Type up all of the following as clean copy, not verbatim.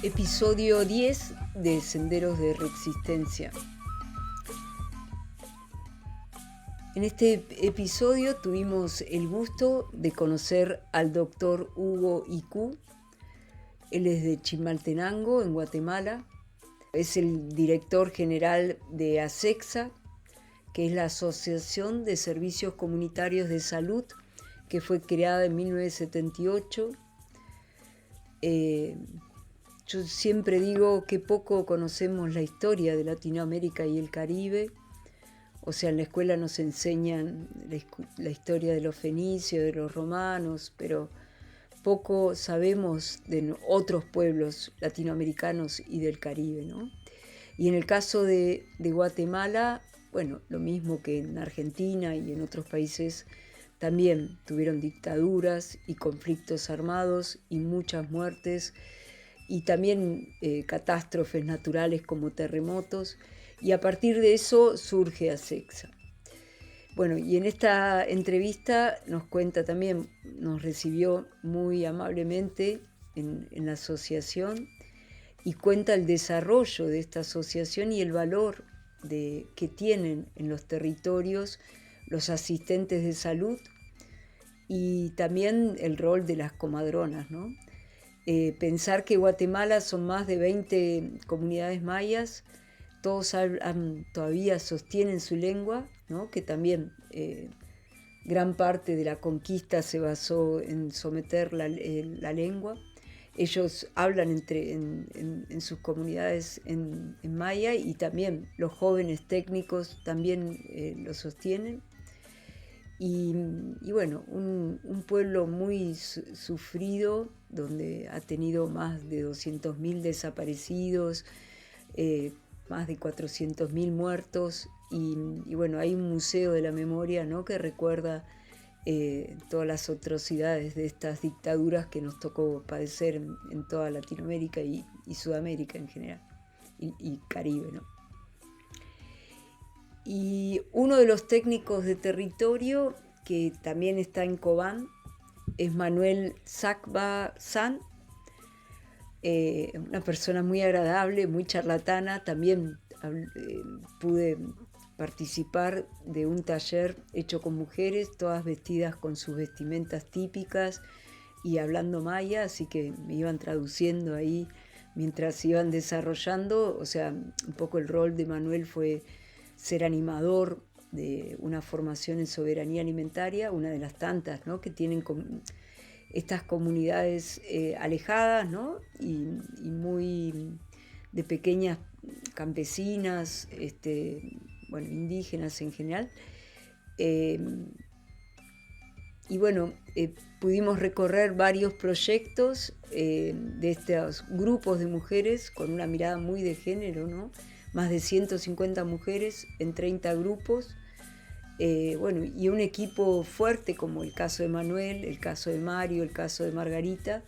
Episodio 10 de Senderos de Resistencia. En este episodio tuvimos el gusto de conocer al doctor Hugo Icú. Él es de Chimaltenango, en Guatemala. Es el director general de ASECSA, que es la Asociación de Servicios Comunitarios de Salud, que fue creada en 1978. Yo siempre digo que poco conocemos la historia de Latinoamérica y el Caribe. O sea, en la escuela nos enseñan la historia de los fenicios, de los romanos, pero poco sabemos de otros pueblos latinoamericanos y del Caribe, ¿no? Y en el caso de Guatemala, bueno, lo mismo que en Argentina y en otros países, también tuvieron dictaduras y conflictos armados y muchas muertes, y también catástrofes naturales como terremotos, y a partir de eso surge ASECSA. Bueno, y en esta entrevista nos cuenta también, nos recibió muy amablemente en la asociación y cuenta el desarrollo de esta asociación y el valor que tienen en los territorios los asistentes de salud y también el rol de las comadronas, ¿no? Pensar que Guatemala son más de 20 comunidades mayas, todos todavía sostienen su lengua, ¿no? Que también gran parte de la conquista se basó en someter la lengua. Ellos hablan en sus comunidades en maya, y también los jóvenes técnicos también lo sostienen. Y bueno, un pueblo muy sufrido, donde ha tenido más de 200.000 desaparecidos, más de 400.000 muertos, y bueno, hay un museo de la memoria, ¿no?, que recuerda todas las atrocidades de estas dictaduras que nos tocó padecer en toda Latinoamérica y Sudamérica en general, y Caribe, ¿no? Y uno de los técnicos de territorio que también está en Cobán es Manuel Sacba San, una persona muy agradable, muy charlatana. También pude participar de un taller hecho con mujeres, todas vestidas con sus vestimentas típicas y hablando maya, así que me iban traduciendo ahí mientras iban desarrollando. O sea, un poco el rol de Manuel fue ser animador de una formación en soberanía alimentaria, una de las tantas, ¿no?, que tienen estas comunidades alejadas, ¿no?, y muy de pequeñas campesinas, bueno, indígenas en general. Y bueno, pudimos recorrer varios proyectos de estos grupos de mujeres con una mirada muy de género, ¿no? Más de 150 mujeres en 30 grupos, bueno, y un equipo fuerte como el caso de Manuel, el caso de Mario, el caso de Margarita,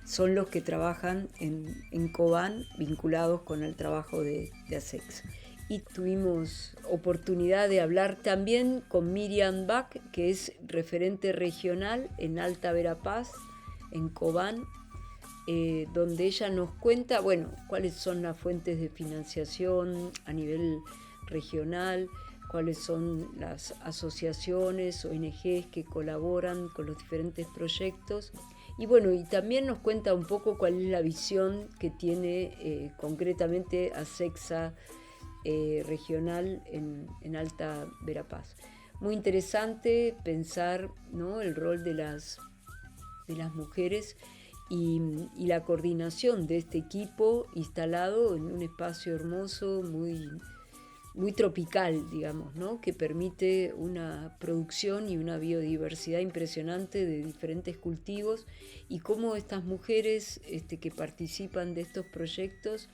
son los que trabajan en Cobán, vinculados con el trabajo de ASECSA. Y tuvimos oportunidad de hablar también con Miriam Bach, que es referente regional en Alta Verapaz, en Cobán, donde ella nos cuenta, bueno, cuáles son las fuentes de financiación a nivel regional, cuáles son las asociaciones, ONGs que colaboran con los diferentes proyectos. Y bueno, y también nos cuenta un poco cuál es la visión que tiene concretamente ASECSA regional en Alta Verapaz. Muy interesante pensar, ¿no?, el rol de las mujeres y la coordinación de este equipo instalado en un espacio hermoso, muy tropical, digamos, ¿no?, que permite una producción y una biodiversidad impresionante de diferentes cultivos, y cómo estas mujeres que participan de estos proyectos,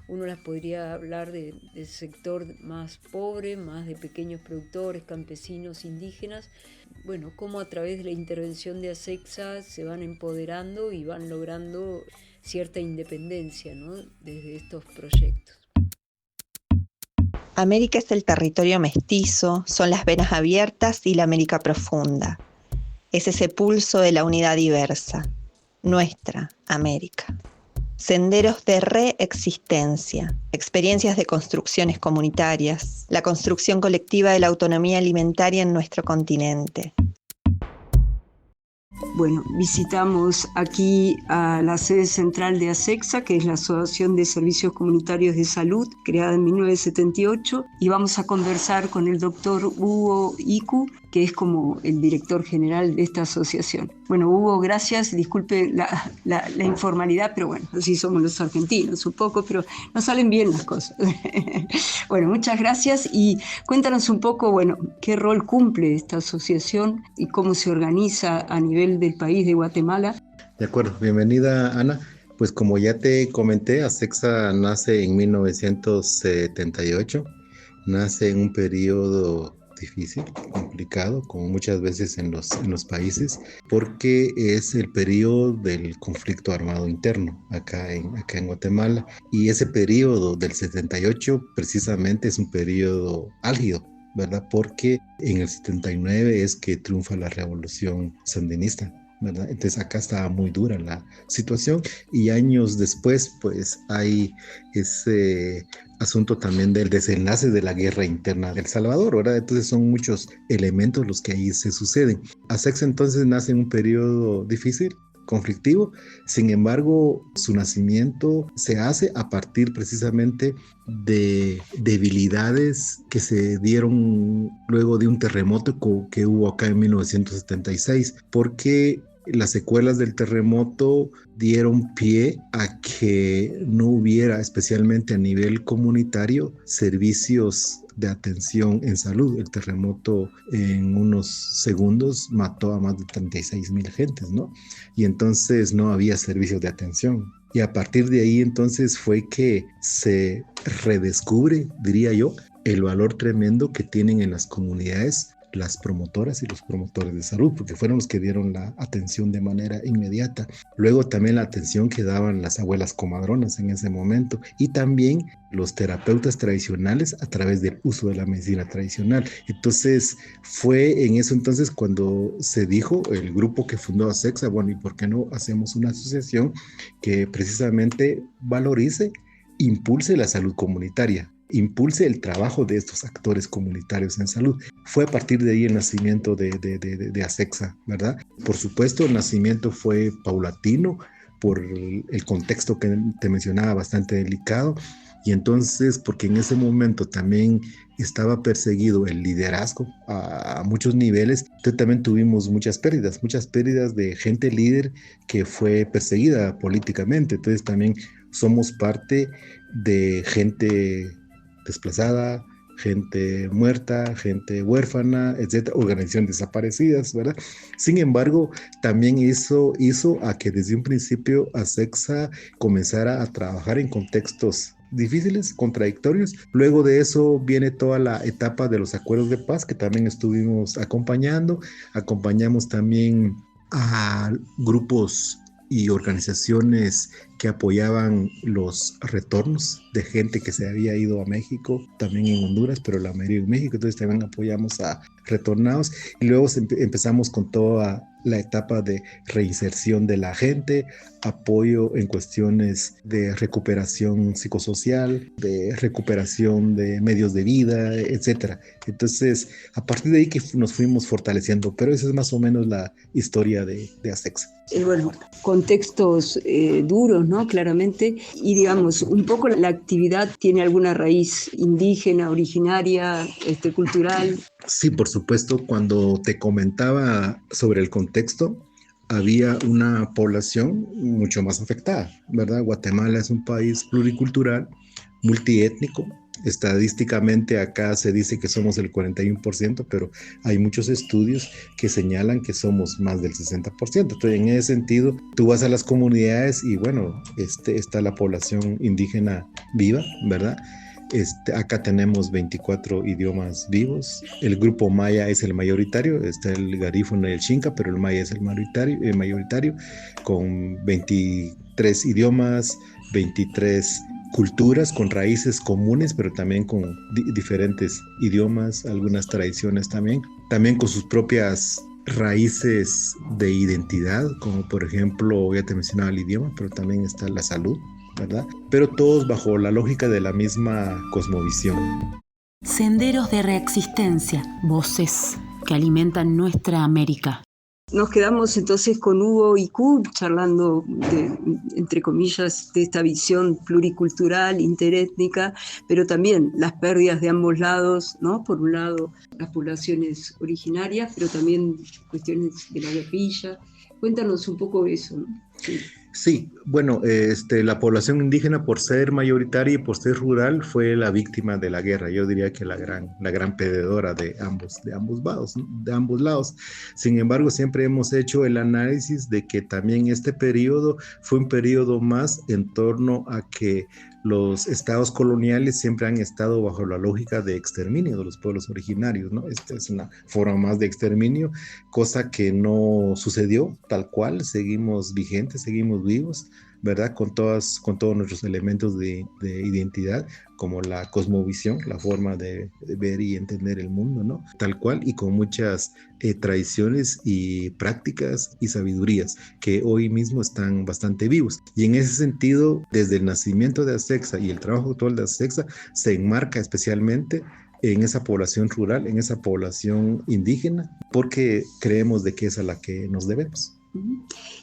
uno las podría hablar del sector más pobre, más de pequeños productores, campesinos, indígenas. Bueno, cómo a través de la intervención de ASECSA se van empoderando y van logrando cierta independencia, ¿no?, desde estos proyectos. América es el territorio mestizo, son las venas abiertas y la América profunda. Es ese pulso de la unidad diversa, nuestra América. senderos de reexistencia, experiencias de construcciones comunitarias, la construcción colectiva de la autonomía alimentaria en nuestro continente. Bueno, visitamos aquí a la sede central de ASECSA, que es la Asociación de Servicios Comunitarios de Salud, creada en 1978, y vamos a conversar con el doctor Hugo Iku, que es como el director general de esta asociación. Bueno, Hugo, gracias, disculpe la informalidad, pero bueno, así somos los argentinos un poco, pero nos salen bien las cosas. Bueno, muchas gracias y cuéntanos un poco, bueno, qué rol cumple esta asociación y cómo se organiza a nivel del país de Guatemala. De acuerdo, bienvenida Ana. Pues como ya te comenté, ASECSA nace en 1978, nace en un periodo difícil, complicado, como muchas veces en los países, porque es el periodo del conflicto armado interno acá en Guatemala, y ese periodo del 78 precisamente es un periodo álgido, ¿verdad? Porque en el 79 es que triunfa la revolución sandinista, ¿verdad? Entonces acá estaba muy dura la situación y años después pues hay ese asunto también del desenlace de la guerra interna de El Salvador, ¿verdad? Entonces son muchos elementos los que ahí se suceden. ASECSA entonces nace en un periodo difícil, conflictivo, sin embargo su nacimiento se hace a partir precisamente de debilidades que se dieron luego de un terremoto que hubo acá en 1976, porque las secuelas del terremoto dieron pie a que no hubiera, especialmente a nivel comunitario, servicios de atención en salud. El terremoto en unos segundos mató a más de 36,000 gentes, ¿no? Y entonces no había servicios de atención. Y a partir de ahí entonces fue que se redescubre, diría yo, el valor tremendo que tienen en las comunidades las promotoras y los promotores de salud, porque fueron los que dieron la atención de manera inmediata. Luego también la atención que daban las abuelas comadronas en ese momento, y también los terapeutas tradicionales a través del uso de la medicina tradicional. Entonces fue en eso entonces cuando se dijo, el grupo que fundó ASECSA, bueno, ¿y por qué no hacemos una asociación que precisamente valorice, impulse la salud comunitaria, impulse el trabajo de estos actores comunitarios en salud? Fue a partir de ahí el nacimiento de ASECSA, ¿verdad? Por supuesto, el nacimiento fue paulatino por el contexto que te mencionaba, bastante delicado, y entonces porque en ese momento también estaba perseguido el liderazgo a muchos niveles, entonces también tuvimos muchas pérdidas de gente líder que fue perseguida políticamente. Entonces también somos parte de gente desplazada, gente muerta, gente huérfana, etcétera, organizaciones desaparecidas, ¿verdad? Sin embargo, también hizo a que desde un principio ASECSA comenzara a trabajar en contextos difíciles, contradictorios. Luego de eso viene toda la etapa de los acuerdos de paz que también estuvimos acompañamos también a grupos y organizaciones que apoyaban los retornos de gente que se había ido a México, también en Honduras, pero la mayoría en México. Entonces también apoyamos a retornados, y luego empezamos con toda la etapa de reinserción de la gente, apoyo en cuestiones de recuperación psicosocial, de recuperación de medios de vida, etcétera. Entonces, a partir de ahí que nos fuimos fortaleciendo, pero esa es más o menos la historia de ASECSA. Bueno, contextos duros, ¿no? Claramente, y digamos, un poco la actividad tiene alguna raíz indígena, originaria, cultural. Sí, por supuesto, cuando te comentaba sobre el contexto, había una población mucho más afectada, ¿verdad? Guatemala es un país pluricultural, multiétnico. Estadísticamente acá se dice que somos el 41%, pero hay muchos estudios que señalan que somos más del 60%. Entonces, en ese sentido, tú vas a las comunidades y bueno, está la población indígena viva, ¿verdad? Acá tenemos 24 idiomas vivos. El grupo maya es el mayoritario, está el garífuna y el xinca, pero el maya es el mayoritario con 23 idiomas, 23 culturas con raíces comunes, pero también con diferentes idiomas, algunas tradiciones también con sus propias raíces de identidad, como por ejemplo, ya te mencionaba el idioma, pero también está la salud, ¿verdad? Pero todos bajo la lógica de la misma cosmovisión. Senderos de reexistencia, voces que alimentan nuestra América. Nos quedamos entonces con Hugo y Q charlando, entre comillas, de esta visión pluricultural, interétnica, pero también las pérdidas de ambos lados, ¿no? Por un lado, las poblaciones originarias, pero también cuestiones de la guerrilla. Cuéntanos un poco eso, ¿no? Sí. Sí, bueno, la población indígena, por ser mayoritaria y por ser rural, fue la víctima de la guerra. Yo diría que la gran perdedora de ambos lados. Sin embargo, siempre hemos hecho el análisis de que también este periodo fue un periodo más en torno a que los estados coloniales siempre han estado bajo la lógica de exterminio de los pueblos originarios, ¿no? Esta es una forma más de exterminio, cosa que no sucedió tal cual. Seguimos vigentes, seguimos vivos, ¿verdad? Con todos nuestros elementos de identidad, como la cosmovisión, la forma de ver y entender el mundo, ¿no? Tal cual, y con muchas tradiciones y prácticas y sabidurías que hoy mismo están bastante vivos. Y en ese sentido, desde el nacimiento de ASECSA y el trabajo actual de ASECSA, se enmarca especialmente en esa población rural, en esa población indígena, porque creemos de que es a la que nos debemos.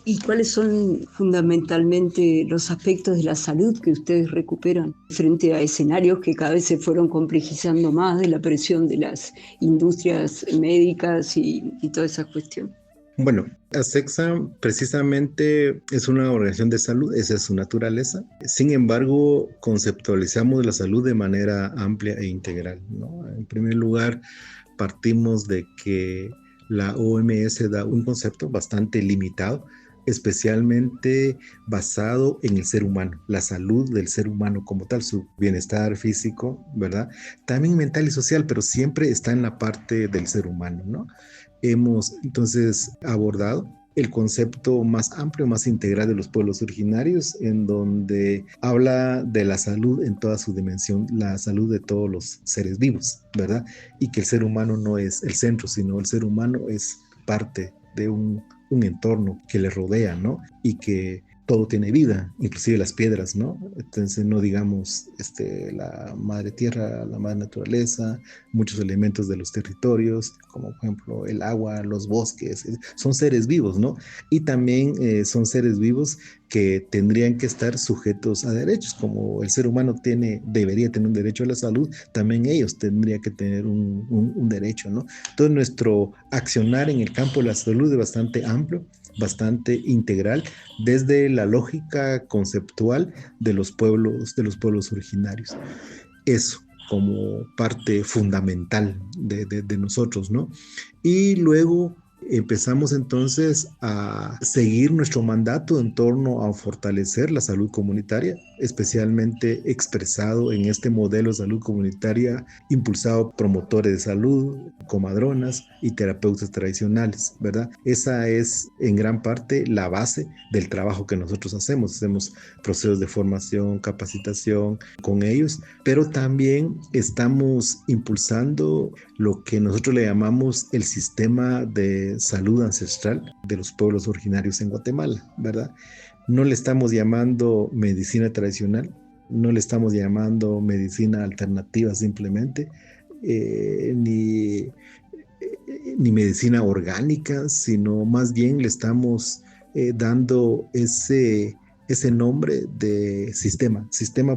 ¿Y cuáles son fundamentalmente los aspectos de la salud que ustedes recuperan frente a escenarios que cada vez se fueron complejizando más de la presión de las industrias médicas y toda esa cuestión? Bueno, ASECSA precisamente es una organización de salud, esa es su naturaleza. Sin embargo, conceptualizamos la salud de manera amplia e integral, ¿no? En primer lugar, partimos de que la OMS da un concepto bastante limitado, especialmente basado en el ser humano, la salud del ser humano como tal, su bienestar físico, ¿verdad? También mental y social, pero siempre está en la parte del ser humano, ¿no? Hemos entonces abordado el concepto más amplio, más integral de los pueblos originarios, en donde habla de la salud en toda su dimensión, la salud de todos los seres vivos, ¿verdad? Y que el ser humano no es el centro, sino el ser humano es parte de un entorno que le rodea, ¿no? Y que todo tiene vida, inclusive las piedras, ¿no? Entonces no digamos la madre tierra, la madre naturaleza, muchos elementos de los territorios, como por ejemplo el agua, los bosques, son seres vivos, ¿no? Y también son seres vivos que tendrían que estar sujetos a derechos, como el ser humano debería tener un derecho a la salud, también ellos tendrían que tener un derecho, ¿no? Entonces nuestro accionar en el campo de la salud es bastante amplio, bastante integral, desde la lógica conceptual de los pueblos originarios. Eso como parte fundamental de nosotros, ¿no? Y luego empezamos entonces a seguir nuestro mandato en torno a fortalecer la salud comunitaria, especialmente expresado en este modelo de salud comunitaria impulsado por promotores de salud, comadronas y terapeutas tradicionales, ¿verdad? Esa es en gran parte la base del trabajo que nosotros hacemos. Hacemos procesos de formación, capacitación con ellos, pero también estamos impulsando lo que nosotros le llamamos el sistema de salud ancestral de los pueblos originarios en Guatemala, ¿verdad? No le estamos llamando medicina tradicional, no le estamos llamando medicina alternativa simplemente, ni medicina orgánica, sino más bien le estamos dando ese nombre de sistema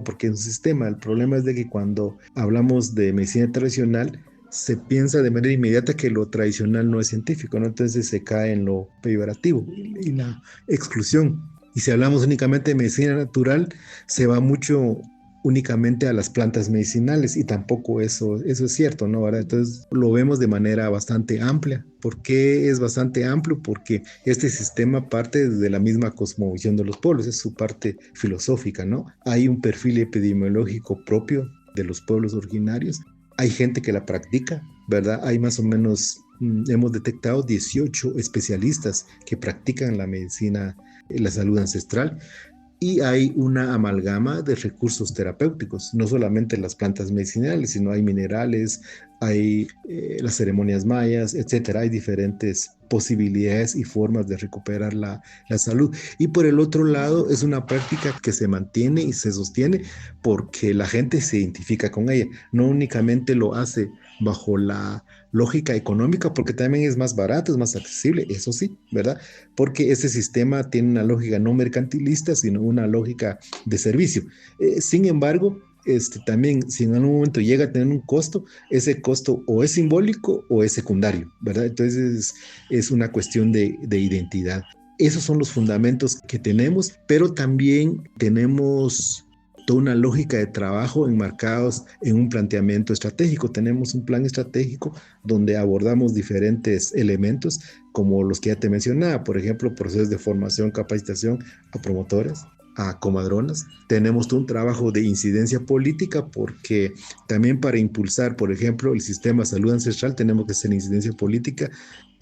porque es un sistema. El problema es de que cuando hablamos de medicina tradicional, se piensa de manera inmediata que lo tradicional no es científico, ¿no? Entonces se cae en lo peyorativo y la exclusión. Y si hablamos únicamente de medicina natural, se va mucho únicamente a las plantas medicinales y tampoco eso es cierto, ¿no? ¿Verdad? Entonces lo vemos de manera bastante amplia. ¿Por qué es bastante amplio? Porque este sistema parte de la misma cosmovisión de los pueblos, es su parte filosófica, ¿no? Hay un perfil epidemiológico propio de los pueblos originarios. Hay gente que la practica, ¿verdad? Hay más o menos, hemos detectado 18 especialistas que practican la medicina, la salud ancestral. y hay una amalgama de recursos terapéuticos, no solamente las plantas medicinales, sino hay minerales, hay las ceremonias mayas, etcétera. Hay diferentes posibilidades y formas de recuperar la salud. Y por el otro lado, es una práctica que se mantiene y se sostiene porque la gente se identifica con ella. No únicamente lo hace bajo la lógica económica, porque también es más barato, es más accesible, eso sí, ¿verdad? Porque ese sistema tiene una lógica no mercantilista, sino una lógica de servicio. Sin embargo, también, si en algún momento llega a tener un costo, ese costo o es simbólico o es secundario, ¿verdad? Entonces es una cuestión de identidad. Esos son los fundamentos que tenemos, pero también tenemos toda una lógica de trabajo enmarcados en un planteamiento estratégico. Tenemos un plan estratégico donde abordamos diferentes elementos como los que ya te mencionaba, por ejemplo, procesos de formación, capacitación a promotores, a comadronas. Tenemos todo un trabajo de incidencia política porque también para impulsar, por ejemplo, el sistema de salud ancestral tenemos que hacer incidencia política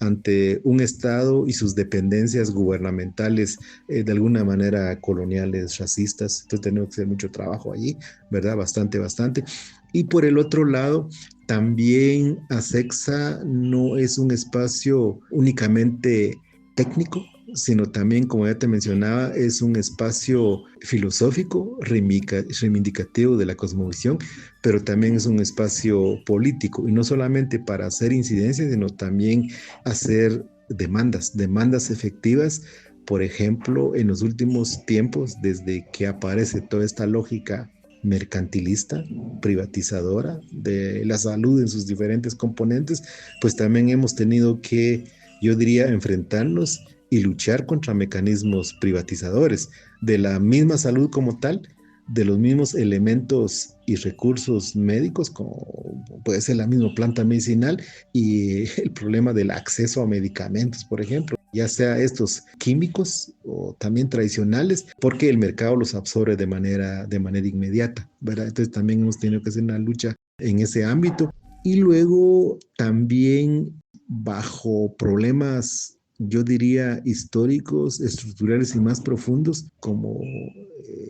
ante un Estado y sus dependencias gubernamentales, de alguna manera coloniales, racistas. Entonces tenemos que hacer mucho trabajo allí, ¿verdad? Bastante. Y por el otro lado, también ASECSA no es un espacio únicamente técnico, sino también, como ya te mencionaba, es un espacio filosófico, reivindicativo de la cosmovisión, pero también es un espacio político, y no solamente para hacer incidencias, sino también hacer demandas efectivas. Por ejemplo, en los últimos tiempos, desde que aparece toda esta lógica mercantilista, privatizadora de la salud en sus diferentes componentes, pues también hemos tenido que, yo diría, enfrentarnos y luchar contra mecanismos privatizadores de la misma salud como tal, de los mismos elementos y recursos médicos, como puede ser la misma planta medicinal, y el problema del acceso a medicamentos, por ejemplo, ya sea estos químicos o también tradicionales, porque el mercado los absorbe de manera inmediata, ¿verdad? Entonces también hemos tenido que hacer una lucha en ese ámbito. Y luego también bajo problemas, yo diría, históricos, estructurales y más profundos, como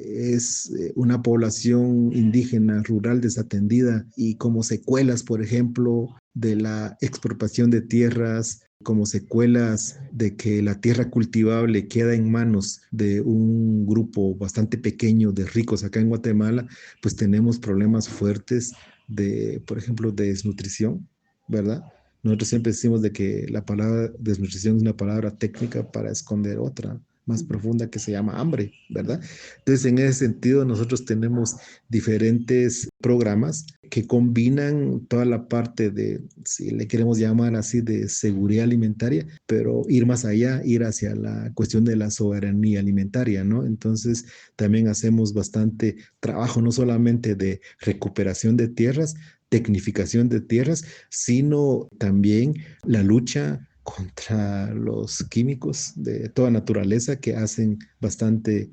es una población indígena rural desatendida y como secuelas, por ejemplo, de la expropiación de tierras, como secuelas de que la tierra cultivable queda en manos de un grupo bastante pequeño de ricos acá en Guatemala, pues tenemos problemas fuertes de, por ejemplo, de desnutrición, ¿verdad? Nosotros siempre decimos de que la palabra desnutrición es una palabra técnica para esconder otra más profunda que se llama hambre, ¿verdad? Entonces, en ese sentido, nosotros tenemos diferentes programas que combinan toda la parte de, si le queremos llamar así, de seguridad alimentaria, pero ir más allá, ir hacia la cuestión de la soberanía alimentaria, ¿no? Entonces, también hacemos bastante trabajo, no solamente de recuperación de tierras, tecnificación de tierras, sino también la lucha contra los químicos de toda naturaleza que hacen bastante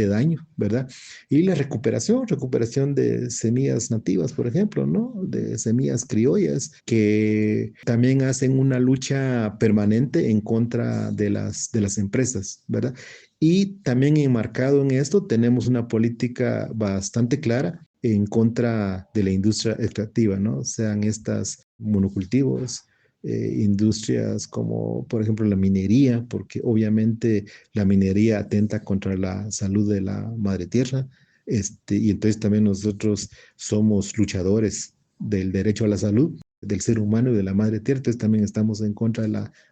daño, ¿verdad? Y la recuperación de semillas nativas, por ejemplo, ¿no? De semillas criollas que también hacen una lucha permanente en contra de las empresas, ¿verdad? Y también enmarcado en esto tenemos una política bastante clara en contra de la industria extractiva, ¿no? Sean estas monocultivos, industrias como por ejemplo la minería, porque obviamente la minería atenta contra la salud de la madre tierra, y entonces también nosotros somos luchadores del derecho a la salud del ser humano y de la madre tierra, entonces también estamos en contra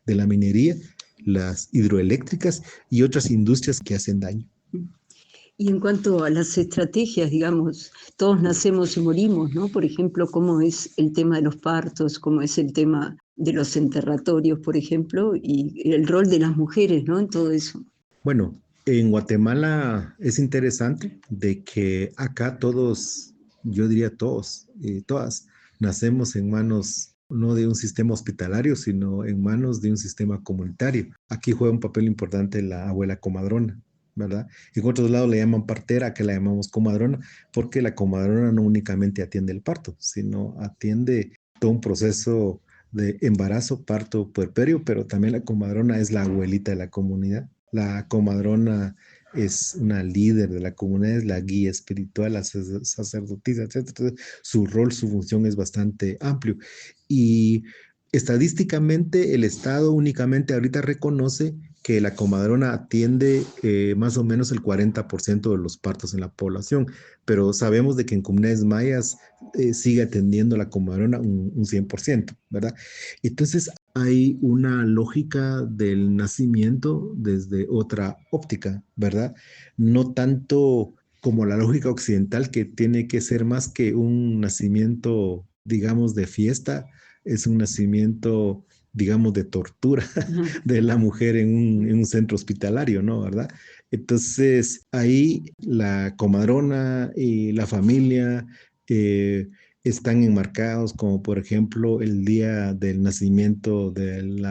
de la minería, las hidroeléctricas y otras industrias que hacen daño. Y en cuanto a las estrategias, digamos, todos nacemos y morimos, ¿no? Por ejemplo, cómo es el tema de los partos, cómo es el tema de los enterratorios, por ejemplo, y el rol de las mujeres, ¿no? En todo eso. Bueno, en Guatemala es interesante de que acá todos, yo diría todos y todas, nacemos en manos no de un sistema hospitalario, sino en manos de un sistema comunitario. Aquí juega un papel importante la abuela comadrona, ¿verdad? En otros lados le llaman partera, acá la llamamos comadrona, porque la comadrona no únicamente atiende el parto, sino atiende todo un proceso de embarazo, parto, puerperio, pero también la comadrona es la abuelita de la comunidad. La comadrona es una líder de la comunidad, es la guía espiritual, la sacerdotisa, etcétera. Entonces, su rol, su función es bastante amplio. Y estadísticamente, el Estado únicamente ahorita reconoce que la comadrona atiende más o menos el 40% de los partos en la población, pero sabemos de que en comunidades mayas sigue atendiendo la comadrona un 100%, ¿verdad? Entonces hay una lógica del nacimiento desde otra óptica, ¿verdad? No tanto como la lógica occidental, que tiene que ser más que un nacimiento, digamos, de fiesta, es un nacimiento, digamos, de tortura de la mujer en un centro hospitalario, ¿no? ¿Verdad? Entonces, ahí la comadrona y la familia están enmarcados como, por ejemplo, el día del nacimiento del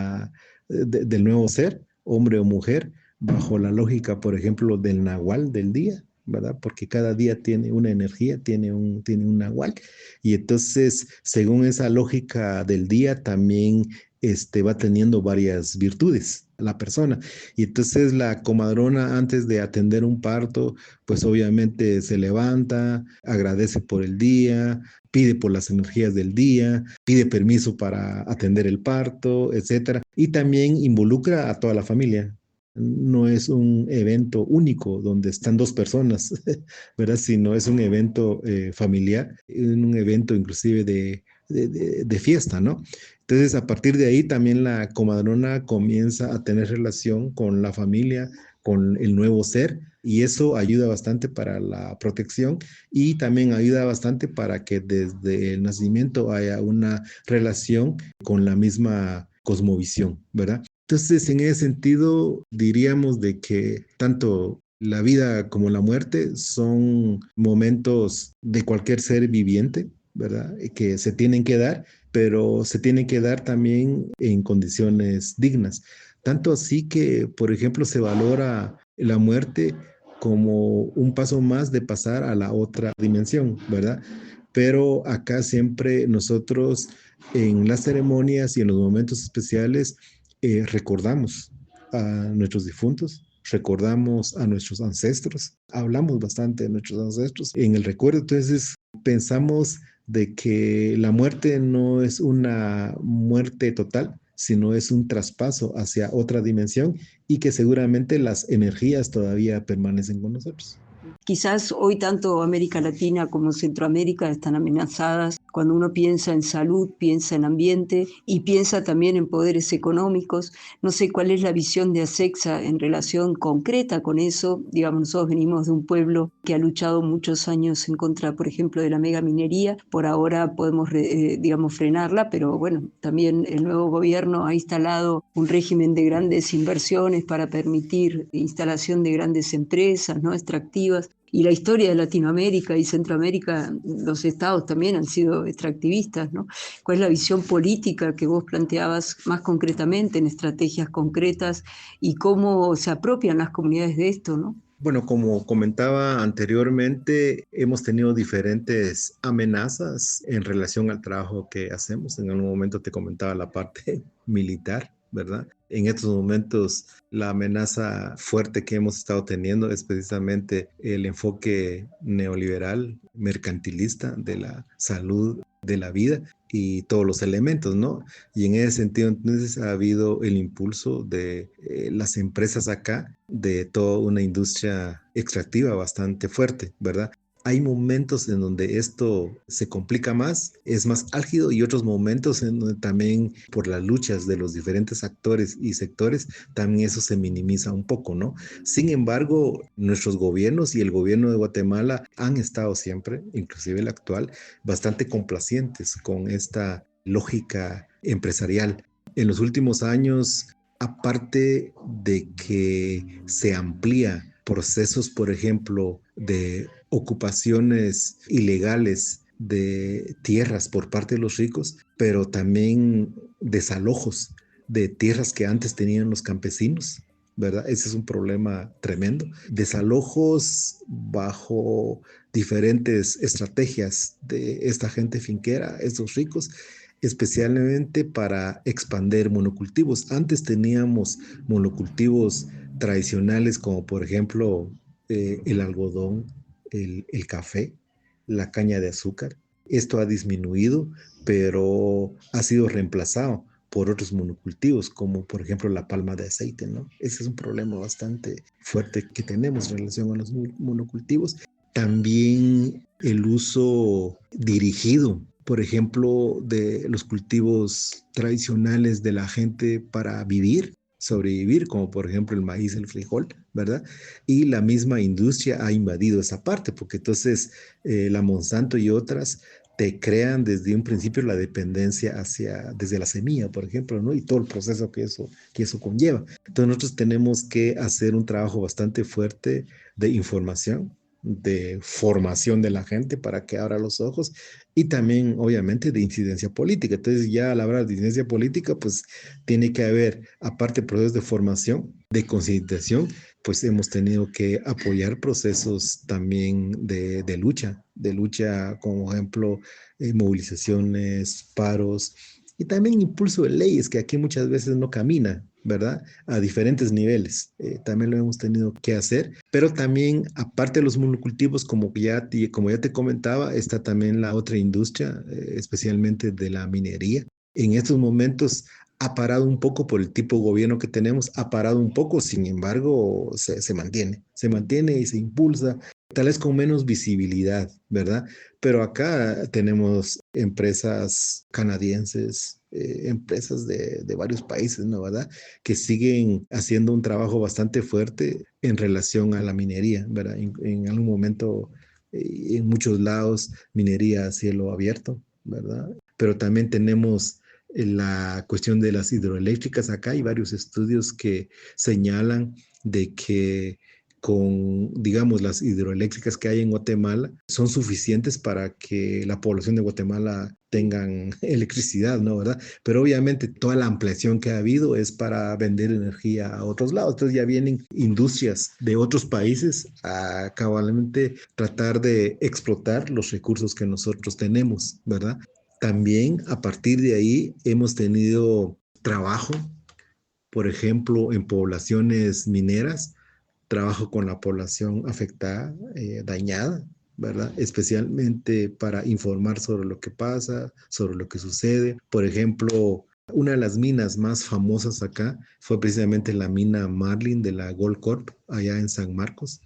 nuevo ser, hombre o mujer, bajo la lógica, por ejemplo, del nahual del día, ¿verdad? Porque cada día tiene una energía, tiene un nahual. Y entonces, según esa lógica del día, también va teniendo varias virtudes la persona. Y entonces la comadrona, antes de atender un parto, pues obviamente se levanta, agradece por el día, pide por las energías del día, pide permiso para atender el parto, etcétera. Y también involucra a toda la familia. No es un evento único donde están dos personas, ¿verdad? Sino es un evento familiar, un evento inclusive de fiesta, ¿no? Entonces, a partir de ahí también la comadrona comienza a tener relación con la familia, con el nuevo ser, y eso ayuda bastante para la protección y también ayuda bastante para que desde el nacimiento haya una relación con la misma cosmovisión, ¿verdad? Entonces, en ese sentido, diríamos de que tanto la vida como la muerte son momentos de cualquier ser viviente, ¿verdad? Que se tienen que dar, pero se tienen que dar también en condiciones dignas. Tanto así que, por ejemplo, se valora la muerte como un paso más de pasar a la otra dimensión, ¿verdad? Pero acá siempre nosotros en las ceremonias y en los momentos especiales recordamos a nuestros difuntos, recordamos a nuestros ancestros, hablamos bastante de nuestros ancestros en el recuerdo. Entonces pensamos de que la muerte no es una muerte total, sino es un traspaso hacia otra dimensión y que seguramente las energías todavía permanecen con nosotros. Quizás hoy tanto América Latina como Centroamérica están amenazadas. Cuando uno piensa en salud, piensa en ambiente y piensa también en poderes económicos. No sé cuál es la visión de ASECSA en relación concreta con eso. Digamos, nosotros venimos de un pueblo que ha luchado muchos años en contra, por ejemplo, de la megaminería. Por ahora podemos, digamos, frenarla, pero bueno, también el nuevo gobierno ha instalado un régimen de grandes inversiones para permitir instalación de grandes empresas, ¿no? Extractivas. Y la historia de Latinoamérica y Centroamérica, los estados también han sido extractivistas, ¿no? ¿Cuál es la visión política que vos planteabas más concretamente en estrategias concretas y cómo se apropian las comunidades de esto, ¿no? Bueno, como comentaba anteriormente, hemos tenido diferentes amenazas en relación al trabajo que hacemos. En algún momento te comentaba la parte militar, ¿verdad? En estos momentos, la amenaza fuerte que hemos estado teniendo es precisamente el enfoque neoliberal, mercantilista de la salud, de la vida y todos los elementos, ¿no? Y en ese sentido, entonces, ha habido el impulso de las empresas acá, de toda una industria extractiva bastante fuerte, ¿verdad? Hay momentos en donde esto se complica más, es más álgido, y otros momentos en donde también por las luchas de los diferentes actores y sectores, también eso se minimiza un poco, ¿no? Sin embargo, nuestros gobiernos y el gobierno de Guatemala han estado siempre, inclusive el actual, bastante complacientes con esta lógica empresarial. En los últimos años, aparte de que se amplía procesos, por ejemplo, de ocupaciones ilegales de tierras por parte de los ricos, pero también desalojos de tierras que antes tenían los campesinos, ¿verdad? Ese es un problema tremendo. Desalojos bajo diferentes estrategias de esta gente finquera, estos ricos, especialmente para expandir monocultivos. Antes teníamos monocultivos tradicionales como por ejemplo el algodón, el café, la caña de azúcar. Esto ha disminuido, pero ha sido reemplazado por otros monocultivos, como por ejemplo la palma de aceite, ¿no? Ese es un problema bastante fuerte que tenemos en relación a los monocultivos. También el uso dirigido, por ejemplo, de los cultivos tradicionales de la gente para vivir, sobrevivir, como por ejemplo el maíz, el frijol, ¿verdad? Y la misma industria ha invadido esa parte, porque entonces la Monsanto y otras te crean desde un principio la dependencia desde la semilla, por ejemplo, ¿no? Y todo el proceso que eso conlleva. Entonces nosotros tenemos que hacer un trabajo bastante fuerte de información, de formación de la gente para que abra los ojos y también, obviamente, de incidencia política. Entonces, ya al hablar de incidencia política, pues tiene que haber, aparte de procesos de formación, de concientización, pues hemos tenido que apoyar procesos también de lucha, como ejemplo, movilizaciones, paros y también impulso de leyes que aquí muchas veces no camina, ¿verdad? A diferentes niveles. También lo hemos tenido que hacer, pero también, aparte de los monocultivos, como ya te comentaba, está también la otra industria, especialmente de la minería. En estos momentos ha parado un poco por el tipo de gobierno que tenemos, ha parado un poco, sin embargo, se mantiene y se impulsa, tal vez con menos visibilidad, ¿verdad? Pero acá tenemos empresas canadienses, empresas de varios países, ¿no? ¿Verdad? Que siguen haciendo un trabajo bastante fuerte en relación a la minería, ¿verdad? En algún momento, en muchos lados, minería a cielo abierto, ¿verdad? Pero también tenemos la cuestión de las hidroeléctricas. Acá hay varios estudios que señalan de que con, digamos, las hidroeléctricas que hay en Guatemala son suficientes para que la población de Guatemala tengan electricidad, ¿no? ¿Verdad? Pero obviamente toda la ampliación que ha habido es para vender energía a otros lados. Entonces ya vienen industrias de otros países a cabalmente tratar de explotar los recursos que nosotros tenemos, ¿verdad? También a partir de ahí hemos tenido trabajo, por ejemplo, en poblaciones mineras, trabajo con la población afectada, dañada, ¿verdad? Especialmente para informar sobre lo que pasa, sobre lo que sucede. Por ejemplo, una de las minas más famosas acá fue precisamente la mina Marlin de la Goldcorp, allá en San Marcos,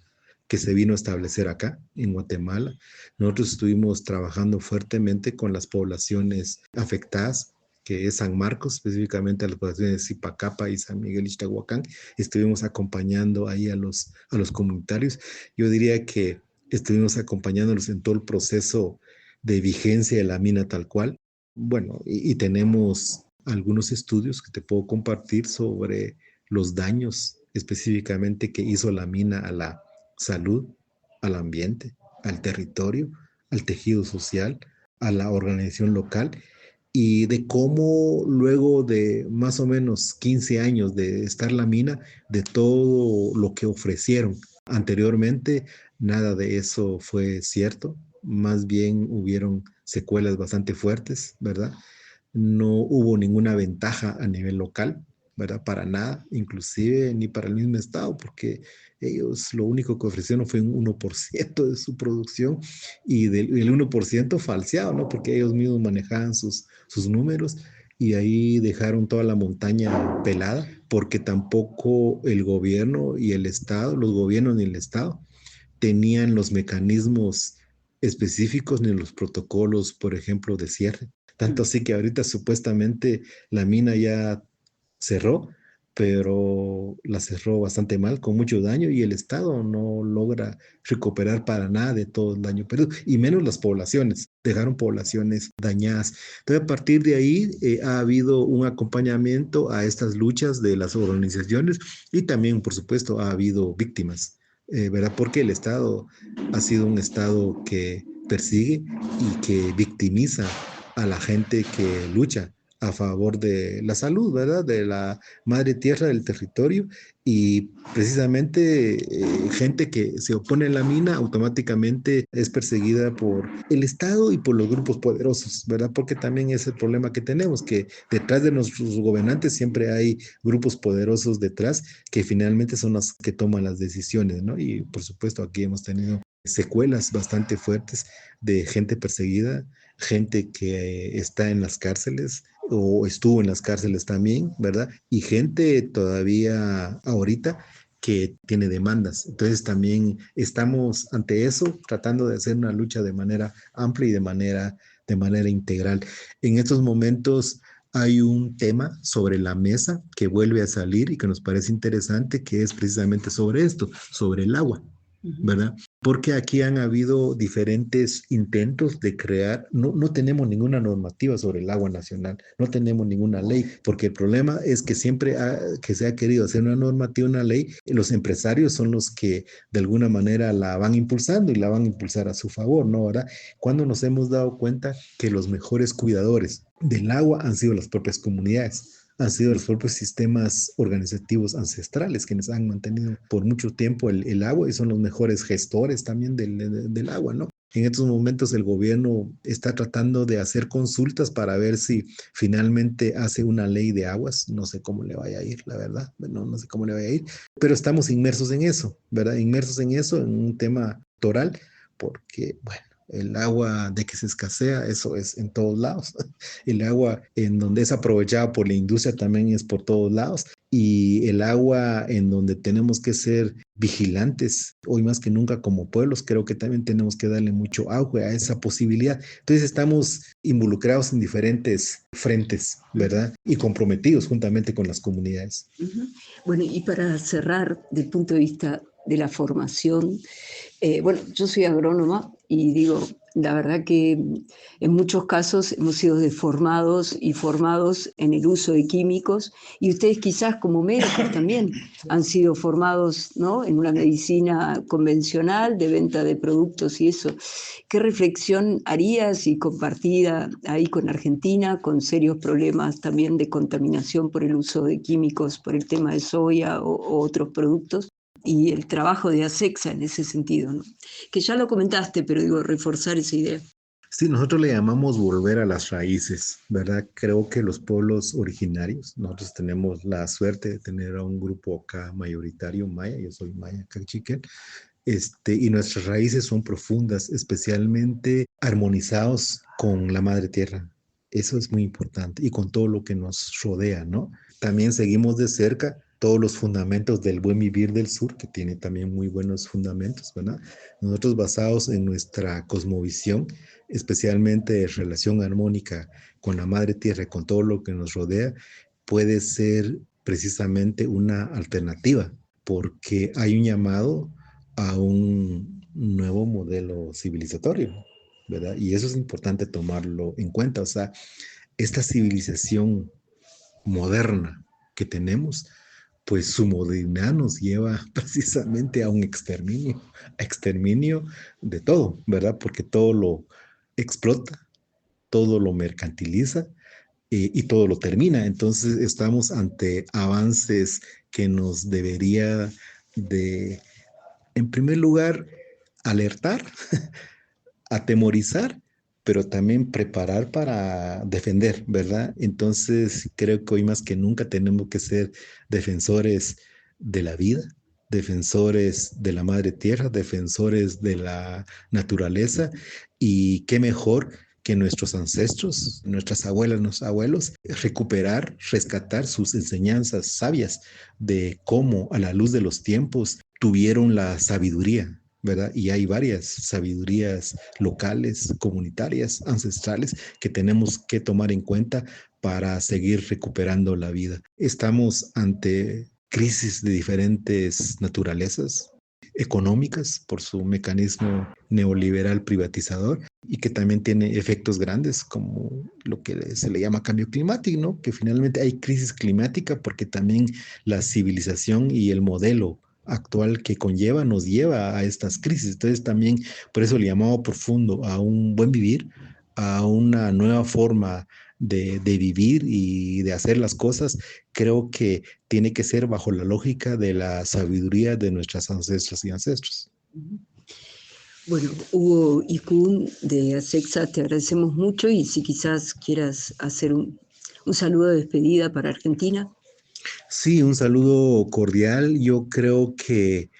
que se vino a establecer acá, en Guatemala. Nosotros estuvimos trabajando fuertemente con las poblaciones afectadas, que es San Marcos, específicamente a las poblaciones de Zipacapa y San Miguel Ixtahuacán. Estuvimos acompañando ahí a los comunitarios. Yo diría que estuvimos acompañándolos en todo el proceso de vigencia de la mina tal cual. Bueno, y tenemos algunos estudios que te puedo compartir sobre los daños específicamente que hizo la mina a la salud, al ambiente, al territorio, al tejido social, a la organización local y de cómo luego de más o menos 15 años de estar la mina, de todo lo que ofrecieron anteriormente, nada de eso fue cierto. Más bien hubieron secuelas bastante fuertes, ¿verdad? No hubo ninguna ventaja a nivel local, ¿verdad? Para nada, inclusive ni para el mismo Estado, porque ellos lo único que ofrecieron fue un 1% de su producción y del 1% falseado, ¿no? Porque ellos mismos manejaban sus números y ahí dejaron toda la montaña pelada, porque tampoco el gobierno y el Estado, los gobiernos ni el Estado, tenían los mecanismos específicos ni los protocolos, por ejemplo, de cierre. Tanto así que ahorita supuestamente la mina ya cerró, pero la cerró bastante mal, con mucho daño, y el Estado no logra recuperar para nada de todo el daño perdido, y menos las poblaciones, dejaron poblaciones dañadas. Entonces, a partir de ahí ha habido un acompañamiento a estas luchas de las organizaciones y también, por supuesto, ha habido víctimas. ¿Verdad? Porque el Estado ha sido un Estado que persigue y que victimiza a la gente que lucha a favor de la salud, ¿verdad? De la madre tierra, del territorio, y precisamente gente que se opone a la mina automáticamente es perseguida por el Estado y por los grupos poderosos, ¿verdad? Porque también es el problema que tenemos, que detrás de nuestros gobernantes siempre hay grupos poderosos detrás que finalmente son los que toman las decisiones, ¿no? Y por supuesto aquí hemos tenido secuelas bastante fuertes de gente perseguida, gente que está en las cárceles o estuvo en las cárceles también, ¿verdad? Y gente todavía ahorita que tiene demandas. Entonces también estamos ante eso, tratando de hacer una lucha de manera amplia y de manera integral. En estos momentos hay un tema sobre la mesa que vuelve a salir y que nos parece interesante, que es precisamente sobre esto, sobre el agua, ¿verdad? Porque aquí han habido diferentes intentos de crear, no tenemos ninguna normativa sobre el agua nacional, no tenemos ninguna ley, porque el problema es que siempre que se ha querido hacer una normativa, una ley, los empresarios son los que de alguna manera la van impulsando y la van a impulsar a su favor, ¿no? ¿Verdad? Cuando nos hemos dado cuenta que los mejores cuidadores del agua han sido las propias comunidades, han sido los propios sistemas organizativos ancestrales quienes han mantenido por mucho tiempo el agua y son los mejores gestores también del agua, ¿no? En estos momentos el gobierno está tratando de hacer consultas para ver si finalmente hace una ley de aguas. No sé cómo le vaya a ir, la verdad. No sé cómo le vaya a ir, pero estamos inmersos en eso, ¿verdad? Inmersos en eso, en un tema electoral, porque, bueno, el agua de que se escasea, eso es en todos lados. El agua en donde es aprovechada por la industria también es por todos lados. Y el agua en donde tenemos que ser vigilantes, hoy más que nunca como pueblos, creo que también tenemos que darle mucho auge a esa posibilidad. Entonces estamos involucrados en diferentes frentes, ¿verdad? Y comprometidos juntamente con las comunidades. Bueno, y para cerrar, del punto de vista de la formación, bueno, yo soy agrónoma y digo, la verdad que en muchos casos hemos sido deformados y formados en el uso de químicos, y ustedes quizás como médicos también han sido formados, ¿no?, en una medicina convencional de venta de productos y eso. ¿Qué reflexión harías y compartida ahí con Argentina, con serios problemas también de contaminación por el uso de químicos, por el tema de soya o otros productos? Y el trabajo de ASECSA en ese sentido, ¿no? Que ya lo comentaste, pero digo, reforzar esa idea. Sí, nosotros le llamamos volver a las raíces, ¿verdad? Creo que los pueblos originarios, nosotros tenemos la suerte de tener a un grupo acá mayoritario maya, yo soy maya cachiquel, y nuestras raíces son profundas, especialmente armonizados con la madre tierra. Eso es muy importante y con todo lo que nos rodea, ¿no? También seguimos de cerca todos los fundamentos del buen vivir del sur, que tiene también muy buenos fundamentos, ¿verdad? Nosotros basados en nuestra cosmovisión, especialmente de relación armónica con la madre tierra, con todo lo que nos rodea, puede ser precisamente una alternativa, porque hay un llamado a un nuevo modelo civilizatorio, ¿verdad? Y eso es importante tomarlo en cuenta. O sea, esta civilización moderna que tenemos, pues su modernidad nos lleva precisamente a un exterminio de todo, ¿verdad? Porque todo lo explota, todo lo mercantiliza y todo lo termina. Entonces estamos ante avances que nos debería de, en primer lugar, alertar, atemorizar, pero también preparar para defender, ¿verdad? Entonces creo que hoy más que nunca tenemos que ser defensores de la vida, defensores de la madre tierra, defensores de la naturaleza, y qué mejor que nuestros ancestros, nuestras abuelas, nuestros abuelos, recuperar, rescatar sus enseñanzas sabias de cómo a la luz de los tiempos tuvieron la sabiduría, ¿verdad? Y hay varias sabidurías locales, comunitarias, ancestrales que tenemos que tomar en cuenta para seguir recuperando la vida. Estamos ante crisis de diferentes naturalezas, económicas por su mecanismo neoliberal privatizador y que también tiene efectos grandes como lo que se le llama cambio climático, ¿no? Que finalmente hay crisis climática porque también la civilización y el modelo actual que conlleva nos lleva a estas crisis. Entonces también por eso le llamaba profundo a un buen vivir, a una nueva forma de vivir y de hacer las cosas, creo que tiene que ser bajo la lógica de la sabiduría de nuestras ancestras y ancestros. Bueno, Hugo y Kun de ASECSA, te agradecemos mucho y si quizás quieras hacer un saludo de despedida para Argentina. Sí, un saludo cordial. Yo creo que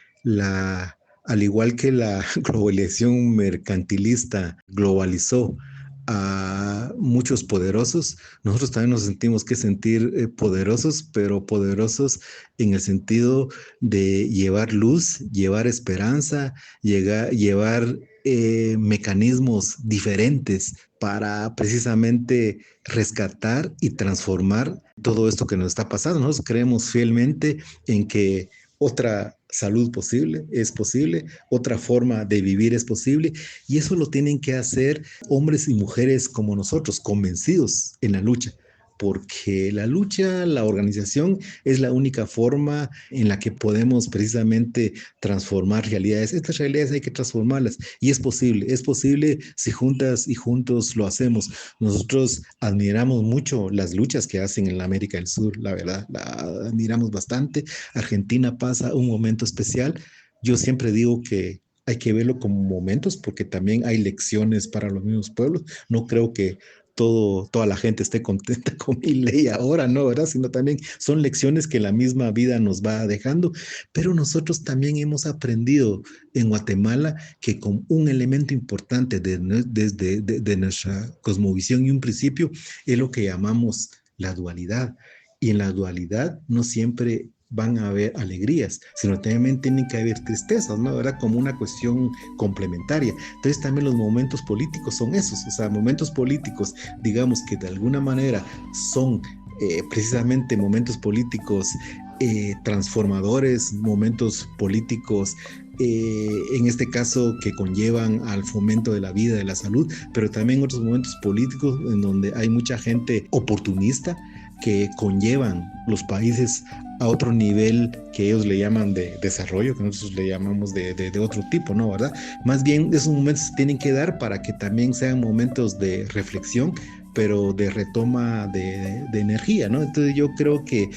al igual que la globalización mercantilista globalizó a muchos poderosos, nosotros también nos sentimos que sentir poderosos, pero poderosos en el sentido de llevar luz, llevar esperanza, llevar mecanismos diferentes para precisamente rescatar y transformar todo esto que nos está pasando. Nosotros creemos fielmente en que otra salud es posible, otra forma de vivir es posible, y eso lo tienen que hacer hombres y mujeres como nosotros, convencidos en la lucha, porque la lucha, la organización es la única forma en la que podemos precisamente transformar realidades. Estas realidades hay que transformarlas y es posible si juntas y juntos lo hacemos. Nosotros admiramos mucho las luchas que hacen en la América del Sur, la verdad, la admiramos bastante. Argentina pasa un momento especial. Yo siempre digo que hay que verlo como momentos porque también hay lecciones para los mismos pueblos. No creo que toda la gente esté contenta con mi ley ahora, ¿no? ¿Verdad? Sino también son lecciones que la misma vida nos va dejando, pero nosotros también hemos aprendido en Guatemala que con un elemento importante de nuestra cosmovisión y un principio es lo que llamamos la dualidad. Y en la dualidad no siempre van a haber alegrías, sino también tienen que haber tristezas, ¿no? ¿Verdad? Como una cuestión complementaria. Entonces también los momentos políticos son esos, o sea, momentos políticos, digamos que de alguna manera son precisamente momentos políticos transformadores, momentos políticos en este caso que conllevan al fomento de la vida, de la salud, pero también otros momentos políticos en donde hay mucha gente oportunista que conllevan los países a otro nivel que ellos le llaman de desarrollo, que nosotros le llamamos de otro tipo, ¿no? ¿Verdad? Más bien esos momentos se tienen que dar para que también sean momentos de reflexión, pero de retoma de energía, ¿no? Entonces yo creo que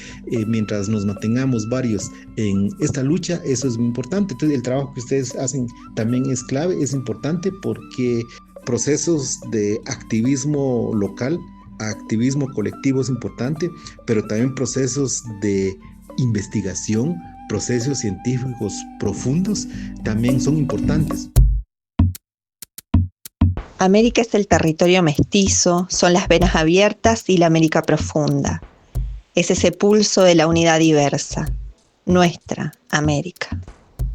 mientras nos mantengamos varios en esta lucha, eso es muy importante. Entonces el trabajo que ustedes hacen también es clave, es importante porque procesos de activismo local, activismo colectivo es importante, pero también procesos de investigación, procesos científicos profundos también son importantes. América es el territorio mestizo, son las venas abiertas y la América profunda. Es ese pulso de la unidad diversa, nuestra América.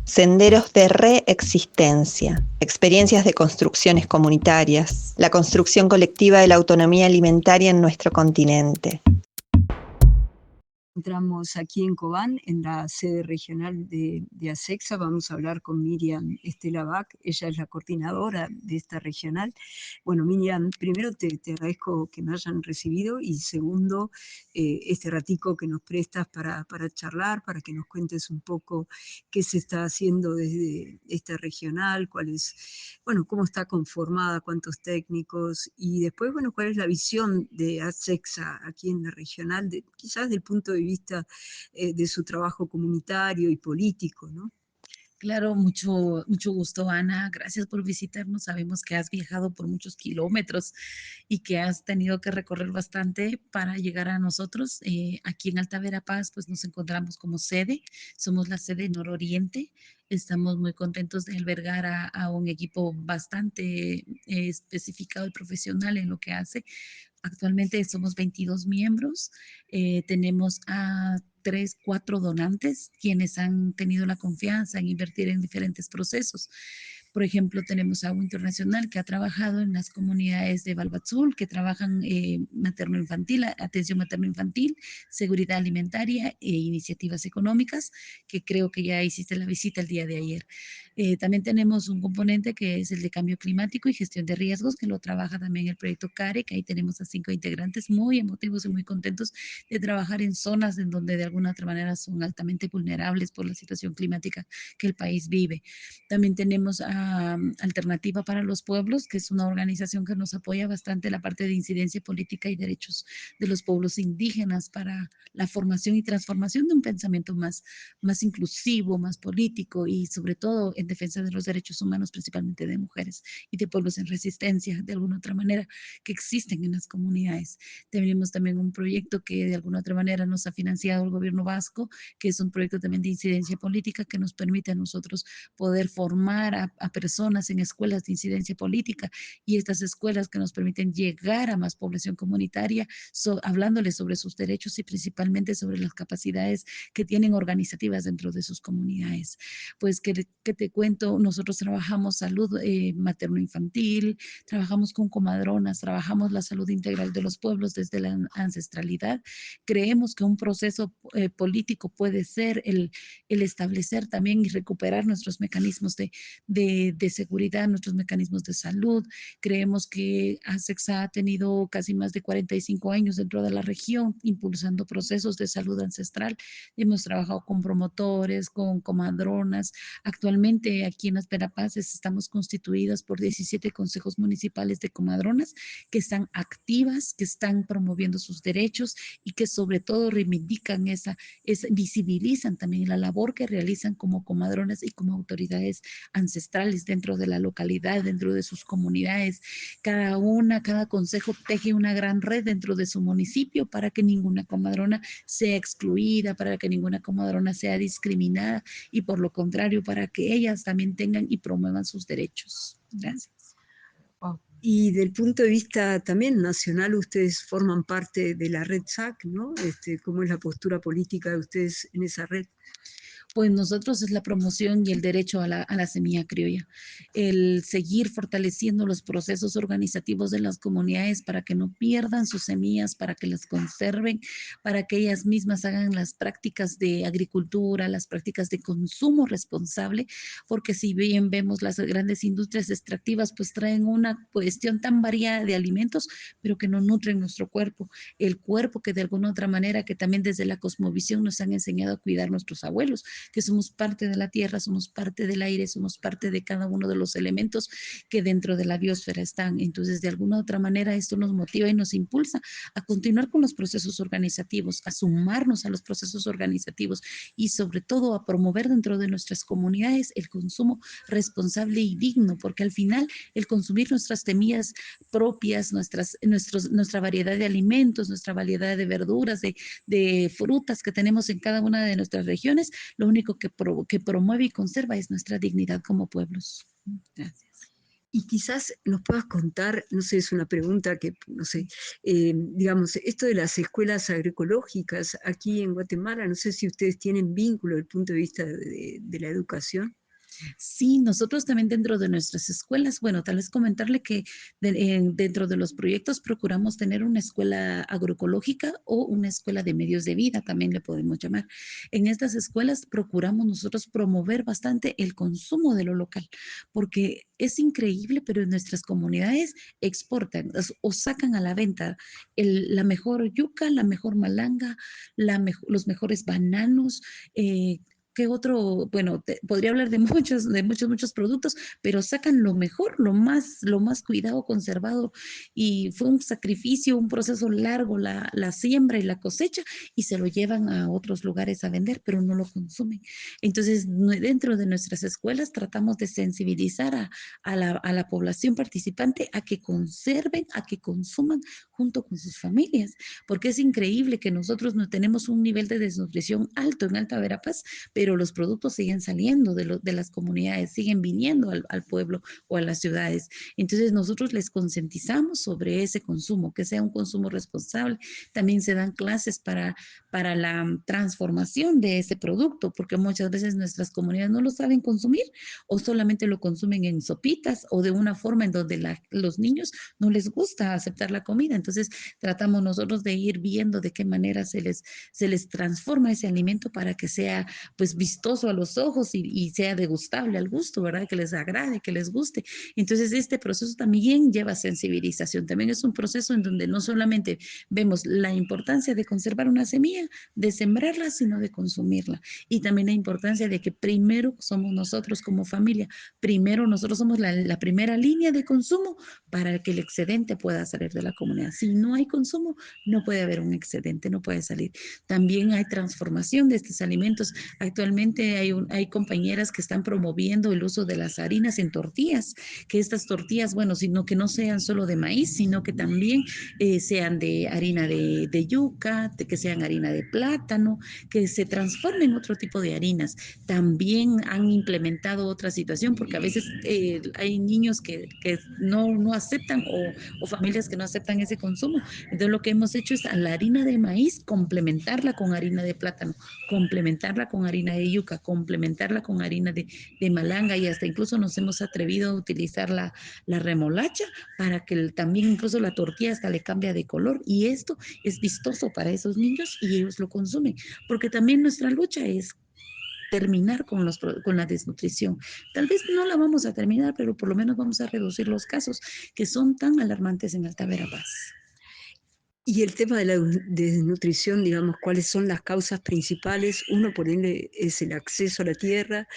Senderos de reexistencia, experiencias de construcciones comunitarias, la construcción colectiva de la autonomía alimentaria en nuestro continente. Entramos aquí en Cobán, en la sede regional de ASECSA. Vamos a hablar con Miriam Estela Bach, ella es la coordinadora de esta regional. Bueno, Miriam, primero te agradezco que me hayan recibido y segundo, este ratico que nos prestas para charlar, para que nos cuentes un poco qué se está haciendo desde esta regional, cómo está conformada, cuántos técnicos y después, cuál es la visión de ASECSA aquí en la regional, quizás del punto de vista de su trabajo comunitario y político, ¿no? Claro, mucho gusto, Ana. Gracias por visitarnos. Sabemos que has viajado por muchos kilómetros y que has tenido que recorrer bastante para llegar a nosotros. Aquí en Alta Verapaz, pues nos encontramos como sede. Somos la sede nororiente. Estamos muy contentos de albergar a un equipo bastante especificado y profesional en lo que hace. Actualmente somos 22 miembros, tenemos a 3, 4 donantes quienes han tenido la confianza en invertir en diferentes procesos. Por ejemplo, tenemos Agua Internacional que ha trabajado en las comunidades de Balbatzul, que trabajan materno-infantil, atención materno-infantil, seguridad alimentaria e iniciativas económicas, que creo que ya hiciste la visita el día de ayer. También tenemos un componente que es el de cambio climático y gestión de riesgos, que lo trabaja también el proyecto CARE, que ahí tenemos a 5 integrantes muy emotivos y muy contentos de trabajar en zonas en donde de alguna otra manera son altamente vulnerables por la situación climática que el país vive. También tenemos a Alternativa para los Pueblos, que es una organización que nos apoya bastante la parte de incidencia política y derechos de los pueblos indígenas para la formación y transformación de un pensamiento más inclusivo, más político y sobre todo en defensa de los derechos humanos, principalmente de mujeres y de pueblos en resistencia, de alguna otra manera, que existen en las comunidades. Tenemos también un proyecto que de alguna otra manera nos ha financiado el gobierno vasco, que es un proyecto también de incidencia política que nos permite a nosotros poder formar a personas en escuelas de incidencia política y estas escuelas que nos permiten llegar a más población comunitaria, hablándoles sobre sus derechos y principalmente sobre las capacidades que tienen organizativas dentro de sus comunidades. Pues que te cuento, nosotros trabajamos salud materno-infantil, trabajamos con comadronas, trabajamos la salud integral de los pueblos desde la ancestralidad. Creemos que un proceso político puede ser el establecer también y recuperar nuestros mecanismos de seguridad, nuestros mecanismos de salud. Creemos que ASECSA ha tenido casi más de 45 años dentro de la región impulsando procesos de salud ancestral. Hemos trabajado con promotores, con comadronas. Actualmente aquí en las Verapaces estamos constituidas por 17 consejos municipales de comadronas que están activas, que están promoviendo sus derechos y que sobre todo reivindican visibilizan también la labor que realizan como comadronas y como autoridades ancestrales dentro de la localidad, dentro de sus comunidades. Cada consejo teje una gran red dentro de su municipio para que ninguna comadrona sea excluida, para que ninguna comadrona sea discriminada y por lo contrario, para que ellas también tengan y promuevan sus derechos. Gracias. Wow. Y del punto de vista también nacional, ustedes forman parte de la red SAC, ¿no? ¿Cómo es la postura política de ustedes en esa red? Pues nosotros es la promoción y el derecho a la semilla criolla, el seguir fortaleciendo los procesos organizativos de las comunidades para que no pierdan sus semillas, para que las conserven, para que ellas mismas hagan las prácticas de agricultura, las prácticas de consumo responsable, porque si bien vemos las grandes industrias extractivas, pues traen una cuestión tan variada de alimentos, pero que no nutren nuestro cuerpo, el cuerpo que de alguna otra manera, que también desde la cosmovisión nos han enseñado a cuidar nuestros abuelos, que somos parte de la tierra, somos parte del aire, somos parte de cada uno de los elementos que dentro de la biosfera están. Entonces, de alguna otra manera, esto nos motiva y nos impulsa a continuar con los procesos organizativos, a sumarnos a los procesos organizativos y sobre todo a promover dentro de nuestras comunidades el consumo responsable y digno, porque al final el consumir nuestras semillas propias, nuestra variedad de alimentos, nuestra variedad de verduras, de frutas que tenemos en cada una de nuestras regiones, lo único que promueve y conserva es nuestra dignidad como pueblos. Gracias. Y quizás nos puedas contar, no sé, es una pregunta que, no sé, digamos, esto de las escuelas agroecológicas aquí en Guatemala, no sé si ustedes tienen vínculo desde el punto de vista de la educación. Sí, nosotros también dentro de nuestras escuelas, bueno, tal vez comentarle que dentro de los proyectos procuramos tener una escuela agroecológica o una escuela de medios de vida, también le podemos llamar. En estas escuelas procuramos nosotros promover bastante el consumo de lo local, porque es increíble, pero en nuestras comunidades exportan o sacan a la venta la mejor yuca, la mejor malanga, los mejores bananos, ¿qué otro? Bueno, podría hablar de muchos productos, pero sacan lo mejor, lo más cuidado, conservado, y fue un sacrificio, un proceso largo, la siembra y la cosecha, y se lo llevan a otros lugares a vender, pero no lo consumen. Entonces, dentro de nuestras escuelas tratamos de sensibilizar a la población participante a que conserven, a que consuman junto con sus familias, porque es increíble que nosotros no tenemos un nivel de desnutrición alto en Alta Verapaz, pero los productos siguen saliendo de las comunidades, siguen viniendo al pueblo o a las ciudades. Entonces nosotros les concientizamos sobre ese consumo, que sea un consumo responsable. También se dan clases para la transformación de ese producto, porque muchas veces nuestras comunidades no lo saben consumir o solamente lo consumen en sopitas o de una forma en donde los niños no les gusta aceptar la comida. Entonces tratamos nosotros de ir viendo de qué manera se les transforma ese alimento para que sea pues pues vistoso a los ojos y sea degustable al gusto, ¿verdad? Que les agrade, que les guste. Entonces este proceso también lleva sensibilización, también es un proceso en donde no solamente vemos la importancia de conservar una semilla, de sembrarla, sino de consumirla. Y también la importancia de que primero somos nosotros como familia, primero nosotros somos la primera línea de consumo para que el excedente pueda salir de la comunidad. Si no hay consumo, no puede haber un excedente, no puede salir. También hay transformación de estos alimentos. Actualmente hay compañeras que están promoviendo el uso de las harinas en tortillas, que estas tortillas, bueno, sino que no sean solo de maíz, sino que también sean de harina de yuca, que sean harina de plátano, que se transformen en otro tipo de harinas. También han implementado otra situación, porque a veces hay niños que no aceptan o familias que no aceptan ese consumo. Entonces lo que hemos hecho es a la harina de maíz complementarla con harina de plátano, complementarla con harina de yuca, complementarla con harina de malanga y hasta incluso nos hemos atrevido a utilizar la remolacha para que también incluso la tortilla hasta le cambia de color y esto es vistoso para esos niños y ellos lo consumen, porque también nuestra lucha es terminar con la desnutrición. Tal vez no la vamos a terminar, pero por lo menos vamos a reducir los casos que son tan alarmantes en Alta Verapaz. Y el tema de la desnutrición, digamos, ¿cuáles son las causas principales? Uno, por ende, es el acceso a la tierra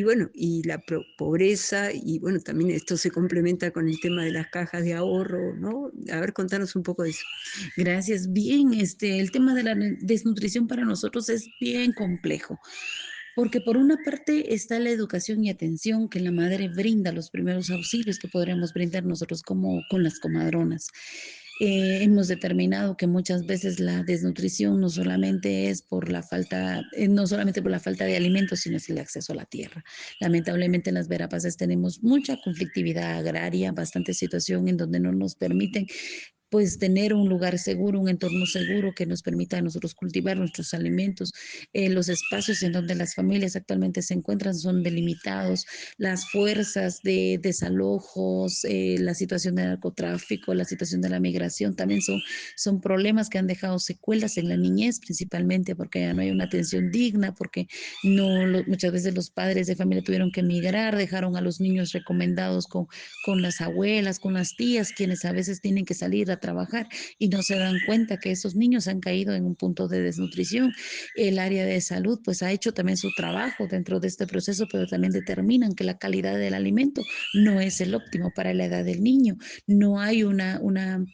bueno, y la pobreza, y bueno, también esto se complementa con el tema de las cajas de ahorro, ¿no? A ver, contanos un poco de eso. Gracias. Bien, el tema de la desnutrición para nosotros es bien complejo. Porque por una parte está la educación y atención que la madre brinda, los primeros auxilios que podríamos brindar nosotros como con las comadronas. Hemos determinado que muchas veces la desnutrición no solamente es por la falta, no solamente por la falta de alimentos, sino es el acceso a la tierra. Lamentablemente en las Verapaces tenemos mucha conflictividad agraria, bastante situación en donde no nos permiten pues tener un lugar seguro, un entorno seguro que nos permita a nosotros cultivar nuestros alimentos. Los espacios en donde las familias actualmente se encuentran son delimitados, las fuerzas de desalojos, la situación del narcotráfico, la situación de la migración también son problemas que han dejado secuelas en la niñez, principalmente porque ya no hay una atención digna, porque muchas veces los padres de familia tuvieron que emigrar, dejaron a los niños recomendados con las abuelas, con las tías, quienes a veces tienen que salir a trabajar y no se dan cuenta que esos niños han caído en un punto de desnutrición. El área de salud pues ha hecho también su trabajo dentro de este proceso, pero también determinan que la calidad del alimento no es el óptimo para la edad del niño. No hay una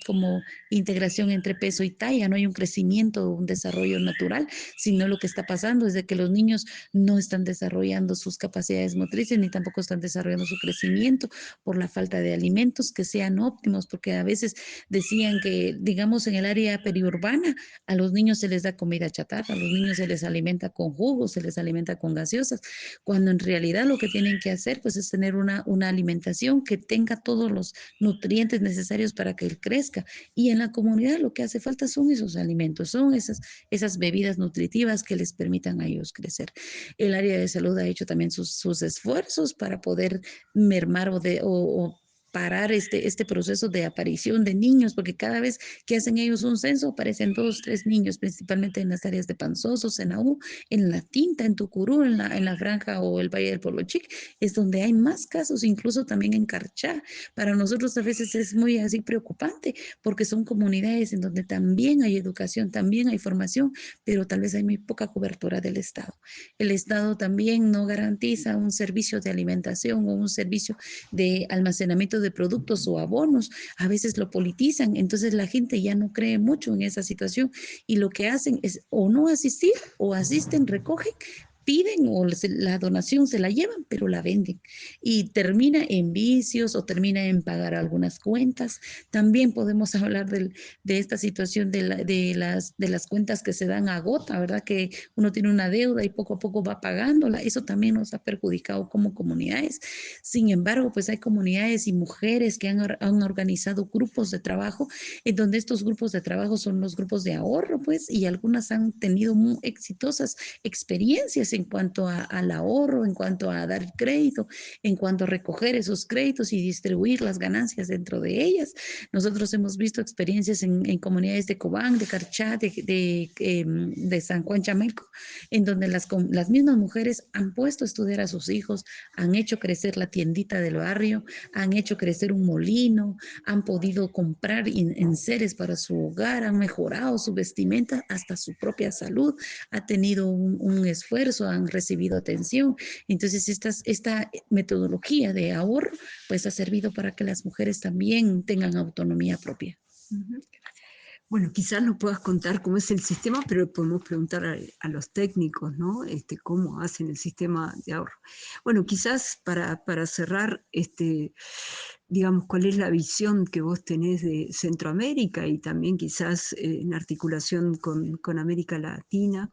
como integración entre peso y talla, no hay un crecimiento, un desarrollo natural, sino lo que está pasando es de que los niños no están desarrollando sus capacidades motrices ni tampoco están desarrollando su crecimiento por la falta de alimentos que sean óptimos, porque a veces decían que, digamos, en el área periurbana, a los niños se les da comida chatarra, a los niños se les alimenta con jugos, se les alimenta con gaseosas, cuando en realidad lo que tienen que hacer pues es tener una alimentación que tenga todos los nutrientes necesarios para que él crezca. Y en la comunidad lo que hace falta son esos alimentos, son esas bebidas nutritivas que les permitan a ellos crecer. El área de salud ha hecho también sus esfuerzos para poder mermar o parar este proceso de aparición de niños, porque cada vez que hacen ellos un censo aparecen 2, 3 niños, principalmente en las áreas de Panzoso, Senaú, en La Tinta, en Tucurú, en la Franja o el Valle del Pueblo Chic, es donde hay más casos, incluso también en Carchá. Para nosotros a veces es muy así preocupante, porque son comunidades en donde también hay educación, también hay formación, pero tal vez hay muy poca cobertura del Estado. El Estado también no garantiza un servicio de alimentación o un servicio de almacenamiento de productos o abonos, a veces lo politizan, entonces la gente ya no cree mucho en esa situación y lo que hacen es o no asistir o asisten, recogen, piden o la donación se la llevan, pero la venden y termina en vicios o termina en pagar algunas cuentas. También podemos hablar de esta situación de las cuentas que se dan a gota, ¿verdad? Que uno tiene una deuda y poco a poco va pagándola. Eso también nos ha perjudicado como comunidades. Sin embargo, pues hay comunidades y mujeres que han organizado grupos de trabajo, en donde estos grupos de trabajo son los grupos de ahorro, pues, y algunas han tenido muy exitosas experiencias es en cuanto al ahorro, en cuanto a dar crédito, en cuanto a recoger esos créditos y distribuir las ganancias dentro de ellas. Nosotros hemos visto experiencias en comunidades de Cobán, de Carchá, de San Juan Chamelco, en donde las mismas mujeres han puesto a estudiar a sus hijos, han hecho crecer la tiendita del barrio, han hecho crecer un molino, han podido comprar enseres para su hogar, han mejorado su vestimenta, hasta su propia salud, ha tenido un esfuerzo, han recibido atención. Entonces, esta metodología de ahorro, pues ha servido para que las mujeres también tengan autonomía propia. Bueno, quizás no puedas contar cómo es el sistema, pero podemos preguntar a los técnicos, ¿no? Cómo hacen el sistema de ahorro. Bueno, quizás para cerrar, digamos, cuál es la visión que vos tenés de Centroamérica y también quizás en articulación con América Latina.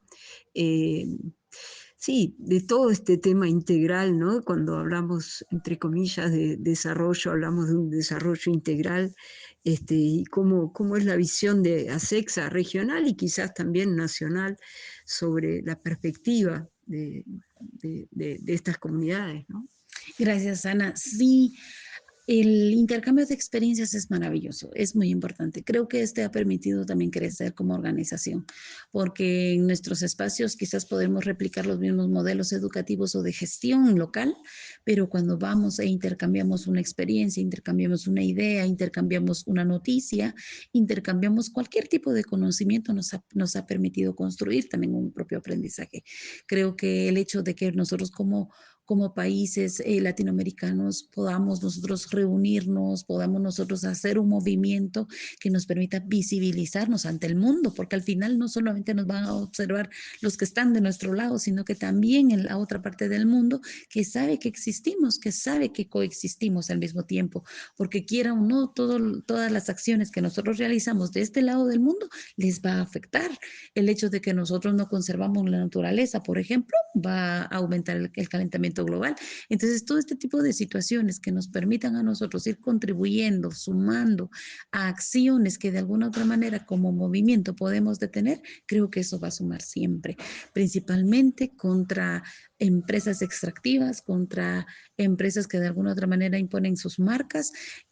Sí, de todo este tema integral, ¿no? Cuando hablamos, entre comillas, de desarrollo, hablamos de un desarrollo integral, y cómo es la visión de ASECSA regional y quizás también nacional sobre la perspectiva de estas comunidades, ¿no? Gracias, Ana. Sí, el intercambio de experiencias es maravilloso, es muy importante. Creo que ha permitido también crecer como organización, porque en nuestros espacios quizás podemos replicar los mismos modelos educativos o de gestión local, pero cuando vamos e intercambiamos una experiencia, intercambiamos una idea, intercambiamos una noticia, intercambiamos cualquier tipo de conocimiento, nos ha permitido construir también un propio aprendizaje. Creo que el hecho de que nosotros como países latinoamericanos podamos nosotros reunirnos, podamos nosotros hacer un movimiento que nos permita visibilizarnos ante el mundo, porque al final no solamente nos van a observar los que están de nuestro lado, sino que también en la otra parte del mundo que sabe que existimos, que sabe que coexistimos al mismo tiempo, porque quiera o no, todas las acciones que nosotros realizamos de este lado del mundo les va a afectar. El hecho de que nosotros no conservamos la naturaleza, por ejemplo, va a aumentar el calentamiento global. Entonces, todo este tipo de situaciones que nos permitan a nosotros ir contribuyendo, sumando a acciones que de alguna otra manera como movimiento podemos detener, creo que eso va a sumar siempre, principalmente contra empresas extractivas, contra empresas que de alguna otra manera imponen sus marcas,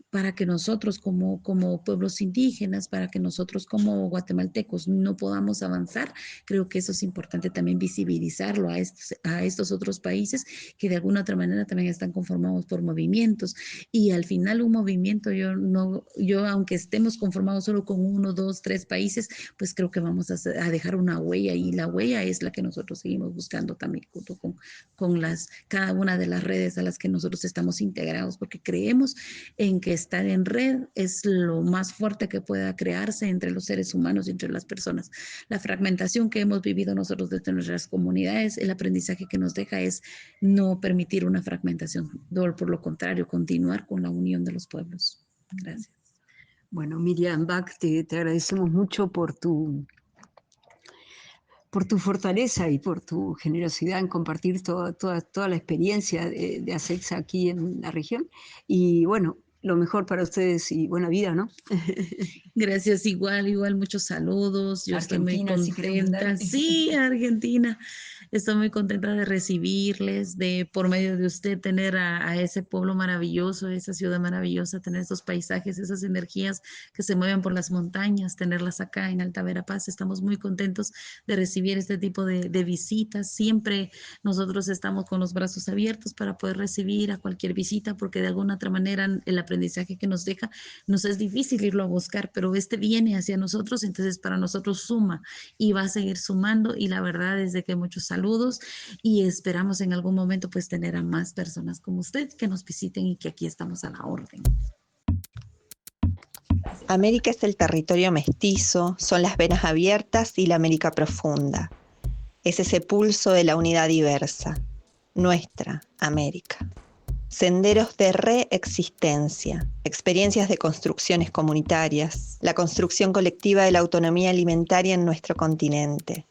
para que nosotros como pueblos indígenas, para que nosotros como guatemaltecos no podamos avanzar. Creo que eso es importante también visibilizarlo a estos otros países que de alguna otra manera también están conformados por movimientos. Y al final un movimiento, yo aunque estemos conformados solo con 1, 2, 3 países, pues creo que vamos a dejar una huella, y la huella es la que nosotros seguimos buscando también junto con cada una de las redes a las que nosotros estamos integrados, porque creemos en que estar en red es lo más fuerte que pueda crearse entre los seres humanos y entre las personas. La fragmentación que hemos vivido nosotros desde nuestras comunidades, el aprendizaje que nos deja es no permitir una fragmentación, por lo contrario, continuar con la unión de los pueblos. Gracias. Bueno, Miriam Bach, te agradecemos mucho por tu fortaleza y por tu generosidad en compartir toda la experiencia de ASECSA aquí en la región. Y bueno, lo mejor para ustedes y buena vida, ¿no? Gracias, igual, muchos saludos. Yo Argentina, estoy muy contenta. Sí, Argentina. Estoy muy contenta de recibirles, de por medio de usted tener a ese pueblo maravilloso, esa ciudad maravillosa, tener esos paisajes, esas energías que se mueven por las montañas, tenerlas acá en Alta Verapaz. Estamos muy contentos de recibir este tipo de visitas. Siempre nosotros estamos con los brazos abiertos para poder recibir a cualquier visita, porque de alguna otra manera el aprendizaje que nos deja nos es difícil irlo a buscar, pero viene hacia nosotros, entonces para nosotros suma y va a seguir sumando, y la verdad es de que muchos saludos y esperamos en algún momento pues tener a más personas como usted que nos visiten y que aquí estamos a la orden. América es el territorio mestizo, son las venas abiertas y la América profunda. Es ese pulso de la unidad diversa, nuestra América. Senderos de reexistencia, experiencias de construcciones comunitarias, la construcción colectiva de la autonomía alimentaria en nuestro continente.